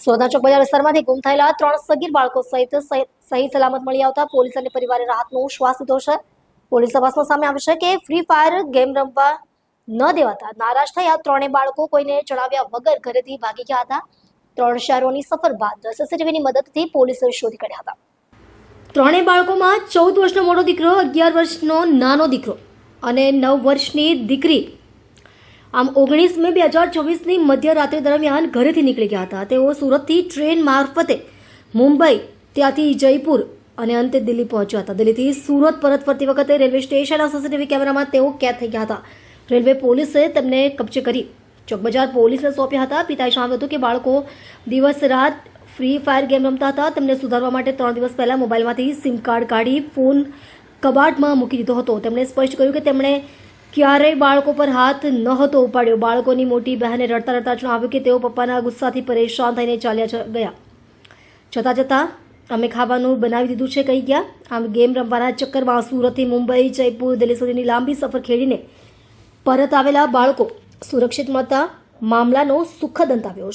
સોના ચોક બજાર વિસ્તારમાંથી ગુમ થયેલા 3 સગીર બાળકો સહિત સહી સલામત મળી આવતા પોલીસ અને પરિવારે રાહતનો શ્વાસ લીધો છે. પોલીસ તપાસમાં સામે આવ્યું છે કે ફ્રી ફાયર ગેમ રમવા ન દેવાતા નારાજ થયા ત્રણેય બાળકો કોઈને જણાવ્યા વગર ઘરેથી ભાગી ગયા હતા. 3 શહેરોની સફર બાદ સીસીટીવીની મદદથી પોલીસે શોધી કાઢ્યા હતા. ત્રણેય બાળકોમાં 14 વર્ષનો મોટો દીકરો, 11 વર્ષનો નાનો દીકરો અને 9 વર્ષની દીકરી આમ 19 મે 2024ની મધ્યરાત્રિ દરમિયાન ઘરેથી નીકળી ગયા હતા. તેઓ સુરતથી ટ્રેન મારફતે મુંબઈ, ત્યાંથી જયપુર અને અંતે દિલ્હી પહોંચ્યા હતા. દિલ્હીથી સુરત પરત ફરતી વખતે રેલવે સ્ટેશનના સીસીટીવી કેમેરામાં તેઓ કેદ થઈ ગયા હતા. રેલવે પોલીસે તેમને કબજે કરી ચોક બજાર પોલીસને સોંપ્યા હતા. પિતાએ જણાવ્યું હતું કે બાળકો દિવસ રાત ફ્રી ફાયર ગેમ રમતા હતા. તેમને સુધારવા માટે 3 દિવસ પહેલા મોબાઈલમાંથી સિમ કાર્ડ કાઢી ફોન કબાટમાં મૂકી દીધો હતો. તેમણે સ્પષ્ટ કર્યું કે તેમણે ક્યારેય બાળકો પર હાથ નહોતો ઉપાડ્યો. બાળકોની મોટી બહેને રડતા રડતા જણાવ્યું કે તેઓ પપ્પાના ગુસ્સાથી પરેશાન થઈને ચાલ્યા ગયા. જતાં જતાં અમે ખાવાનું બનાવી દીધું છે કહી ગયા. આમ ગેમ રમવાના ચક્કરમાં સુરતથી મુંબઈ, જયપુર, દિલ્હી સુધીની લાંબી સફર ખેડીને પરત આવેલા બાળકો સુરક્ષિત મળતા મામલાનો સુખદ અંત આવ્યો છે.